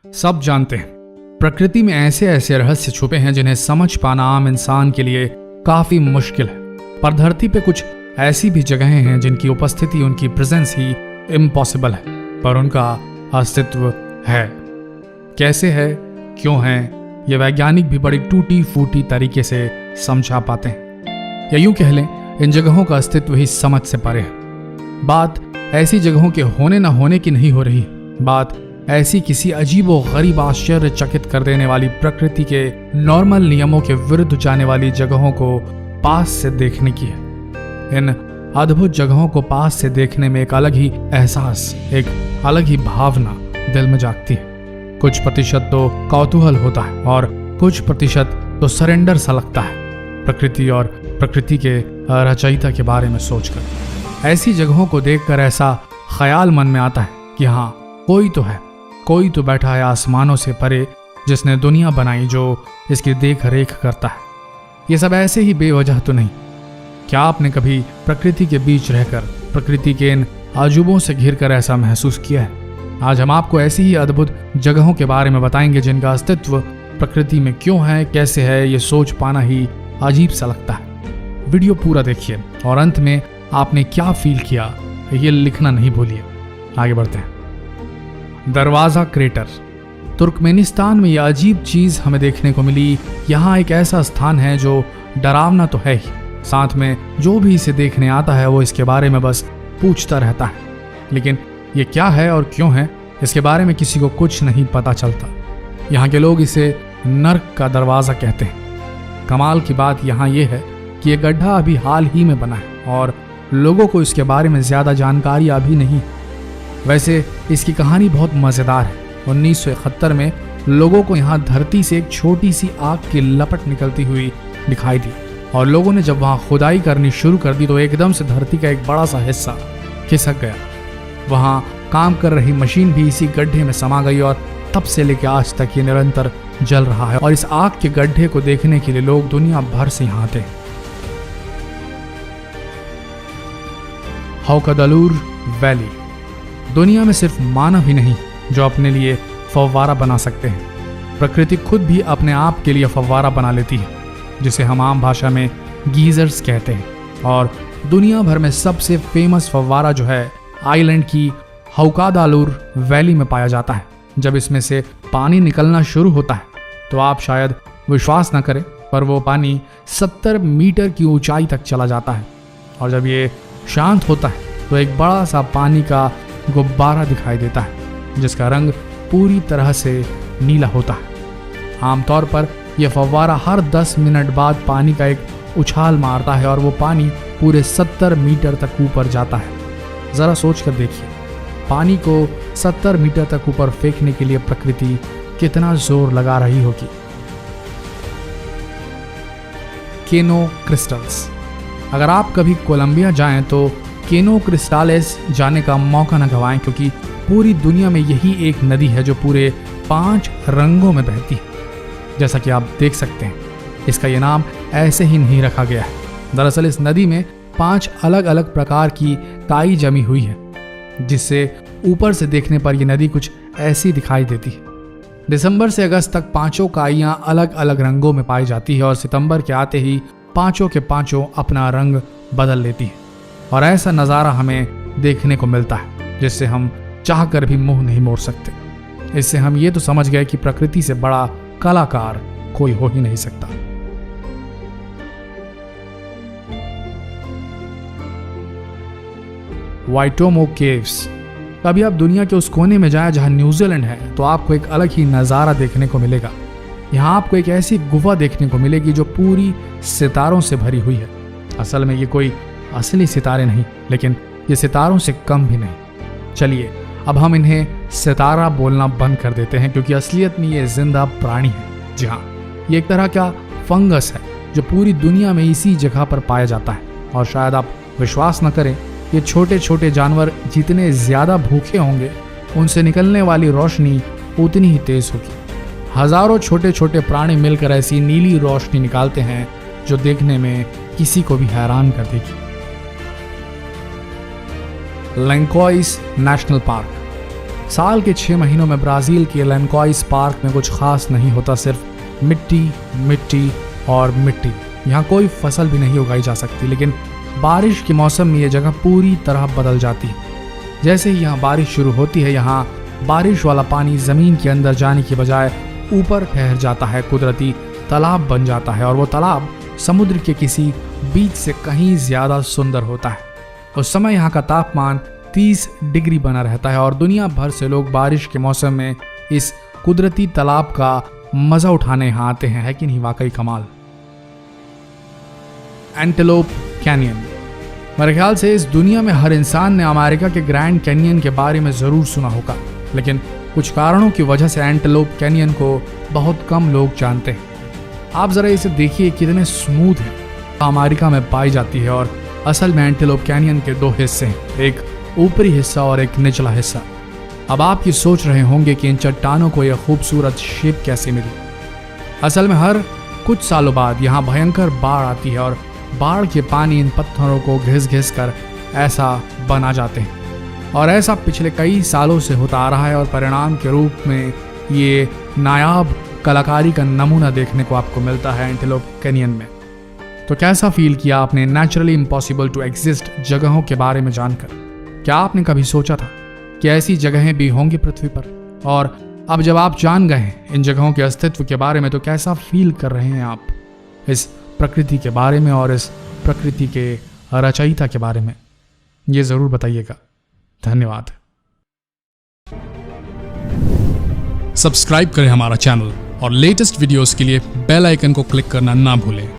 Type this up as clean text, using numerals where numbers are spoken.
सब जानते हैं प्रकृति में ऐसे ऐसे रहस्य छुपे हैं जिन्हें समझ पाना आम इंसान के लिए काफी मुश्किल है। पर धरती पे कुछ ऐसी भी जगहें हैं जिनकी उपस्थिति, उनकी प्रेजेंस ही इम्पॉसिबल है, पर उनका अस्तित्व है। कैसे है, क्यों है, ये वैज्ञानिक भी बड़ी टूटी फूटी तरीके से समझा पाते हैं, या यूं कह लें इन जगहों का अस्तित्व ही समझ से परे है। बात ऐसी जगहों के होने न होने की नहीं हो रही, बात ऐसी किसी अजीबो गरीब आश्चर्यचकित कर देने वाली प्रकृति के नॉर्मल नियमों के विरुद्ध जाने वाली जगहों को पास से देखने की है। इन अद्भुत जगहों को पास से देखने में एक अलग ही एहसास, एक अलग ही भावना दिल में जागती है। कुछ प्रतिशत तो कौतूहल होता है और कुछ प्रतिशत तो सरेंडर सा लगता है प्रकृति और प्रकृति के रचयिता के बारे में सोचकर। ऐसी जगहों को देखकर ऐसा ख्याल मन में आता है कि हाँ, कोई तो है, कोई तो बैठा है आसमानों से परे जिसने दुनिया बनाई, जो इसकी देख रेख करता है। ये सब ऐसे ही बेवजह तो नहीं। क्या आपने कभी प्रकृति के बीच रहकर प्रकृति के इन अजूबों से घिरकर ऐसा महसूस किया है? आज हम आपको ऐसी ही अद्भुत जगहों के बारे में बताएंगे जिनका अस्तित्व प्रकृति में क्यों है, कैसे है, ये सोच पाना ही अजीब सा लगता है। वीडियो पूरा देखिए और अंत में आपने क्या फील किया ये लिखना नहीं भूलिए। आगे बढ़ते हैं। दरवाजा क्रेटर। तुर्कमेनिस्तान में यह अजीब चीज हमें देखने को मिली। यहाँ एक ऐसा स्थान है जो डरावना तो है ही, साथ में जो भी इसे देखने आता है वो इसके बारे में बस पूछता रहता है, लेकिन ये क्या है और क्यों है इसके बारे में किसी को कुछ नहीं पता चलता। यहाँ के लोग इसे नर्क का दरवाजा कहते हैं। कमाल की बात यहाँ ये है कि यह गड्ढा अभी हाल ही में बना है और लोगों को इसके बारे में ज्यादा जानकारी अभी नहीं। वैसे इसकी कहानी बहुत मजेदार है। 1971 में लोगों को यहाँ धरती से एक छोटी सी आग की लपट निकलती हुई दिखाई दी और लोगों ने जब वहाँ खुदाई करनी शुरू कर दी तो एकदम से धरती का एक बड़ा सा हिस्सा खिसक गया। वहाँ काम कर रही मशीन भी इसी गड्ढे में समा गई और तब से लेकर आज तक ये निरंतर जल रहा है और इस आग के गड्ढे को देखने के लिए लोग दुनिया भर से यहाँ आते हैं। हौकदलूर वैली। दुनिया में सिर्फ मानव ही नहीं जो अपने लिए फव्वारा बना सकते हैं, प्रकृति खुद भी अपने आप के लिए फव्वारा बना लेती है, जिसे हम आम भाषा में गीजर्स कहते हैं। और दुनिया भर में सबसे फेमस फव्वारा जो है आइलैंड की हौकादालूर वैली में पाया जाता है। जब इसमें से पानी निकलना शुरू होता है तो आप शायद विश्वास न करें, पर वो पानी 70 मीटर की ऊंचाई तक चला जाता है और जब ये शांत होता है तो एक बड़ा सा पानी का गुब्बारा दिखाई देता है जिसका रंग पूरी तरह से नीला होता है। आमतौर पर यह फव्वारा हर 10 मिनट बाद पानी का एक उछाल मारता है और वो पानी पूरे 70 मीटर तक ऊपर जाता है। जरा सोच कर देखिए, पानी को 70 मीटर तक ऊपर फेंकने के लिए प्रकृति कितना जोर लगा रही होगी। केनो क्रिस्टल्स। अगर आप कभी कोलंबिया जाएं तो केनो क्रिस्टालेस जाने का मौका न गंवाएं, क्योंकि पूरी दुनिया में यही एक नदी है जो पूरे 5 रंगों में बहती है। जैसा कि आप देख सकते हैं, इसका ये नाम ऐसे ही नहीं रखा गया है। दरअसल इस नदी में 5 अलग अलग प्रकार की काई जमी हुई है, जिससे ऊपर से देखने पर यह नदी कुछ ऐसी दिखाई देती है। दिसंबर से अगस्त तक 5 काइयां अलग अलग रंगों में पाई जाती है और सितंबर के आते ही 5 के 5 अपना रंग बदल लेती है और ऐसा नज़ारा हमें देखने को मिलता है जिससे हम चाहकर भी मुंह नहीं मोड़ सकते। इससे हम ये तो समझ गए कि प्रकृति से बड़ा कलाकार कोई हो ही नहीं सकता। वाइटोमो केव्स। कभी आप दुनिया के उस कोने में जाएं जहां न्यूजीलैंड है तो आपको एक अलग ही नज़ारा देखने को मिलेगा। यहाँ आपको एक ऐसी गुफा देखने को मिलेगी जो पूरी सितारों से भरी हुई है। असल में ये कोई असली सितारे नहीं, लेकिन ये सितारों से कम भी नहीं। चलिए अब हम इन्हें सितारा बोलना बंद कर देते हैं, क्योंकि असलियत में ये जिंदा प्राणी है। जी हाँ, ये एक तरह का फंगस है जो पूरी दुनिया में इसी जगह पर पाया जाता है। और शायद आप विश्वास न करें, ये छोटे छोटे जानवर जितने ज्यादा भूखे होंगे उनसे निकलने वाली रोशनी उतनी ही तेज होगी। हजारों छोटे छोटे प्राणी मिलकर ऐसी नीली रोशनी निकालते हैं जो देखने में किसी को भी हैरान कर देगी। लैंकोइस नेशनल पार्क। साल के 6 महीनों में ब्राज़ील के लैनकॉइस पार्क में कुछ खास नहीं होता, सिर्फ मिट्टी मिट्टी और मिट्टी। यहाँ कोई फसल भी नहीं उगाई जा सकती, लेकिन बारिश के मौसम में ये जगह पूरी तरह बदल जाती है। जैसे ही यहाँ बारिश शुरू होती है, यहाँ बारिश वाला पानी ज़मीन के अंदर जाने के बजाय ऊपर ठहर जाता है, कुदरती तालाब बन जाता है, और वो तालाब समुद्र के किसी बीच से कहीं ज़्यादा सुंदर होता है। उस समय यहाँ का तापमान 30 डिग्री बना रहता है और दुनिया भर से लोग बारिश के मौसम में इस कुदरती तालाब का मज़ा उठाने यहाँ आते हैं। है कि नहीं? वाकई कमाल। Antelope canyon. मेरे ख्याल से इस दुनिया में हर इंसान ने अमेरिका के ग्रैंड कैनियन के बारे में ज़रूर सुना होगा, लेकिन कुछ कारणों की वजह से एंटेलोप कैनियन को बहुत कम लोग जानते हैं। आप ज़रा इसे देखिए, कितने स्मूथ है। अमेरिका में पाई जाती है और असल में एंटेलोप कैनियन के 2 हिस्से हैं, एक ऊपरी हिस्सा और एक निचला हिस्सा। अब आप ये सोच रहे होंगे कि इन चट्टानों को यह खूबसूरत शेप कैसे मिली। असल में हर कुछ सालों बाद यहाँ भयंकर बाढ़ आती है और बाढ़ के पानी इन पत्थरों को घिस घिस कर ऐसा बना जाते हैं, और ऐसा पिछले कई सालों से होता आ रहा है, और परिणाम के रूप में ये नायाब कलाकारी का नमूना देखने को आपको मिलता है एंटेलोप कैनियन में। तो कैसा फील किया आपने नेचुरली इम्पॉसिबल टू एग्जिस्ट जगहों के बारे में जानकर? क्या आपने कभी सोचा था कि ऐसी जगहें भी होंगी पृथ्वी पर? और अब जब आप जान गए हैं इन जगहों के अस्तित्व के बारे में, तो कैसा फील कर रहे हैं आप इस प्रकृति के बारे में और इस प्रकृति के रचयिता के बारे में? ये ज़रूर बताइएगा। धन्यवाद। सब्सक्राइब करें हमारा चैनल और लेटेस्ट वीडियोस के लिए बेल आइकन को क्लिक करना ना भूलें।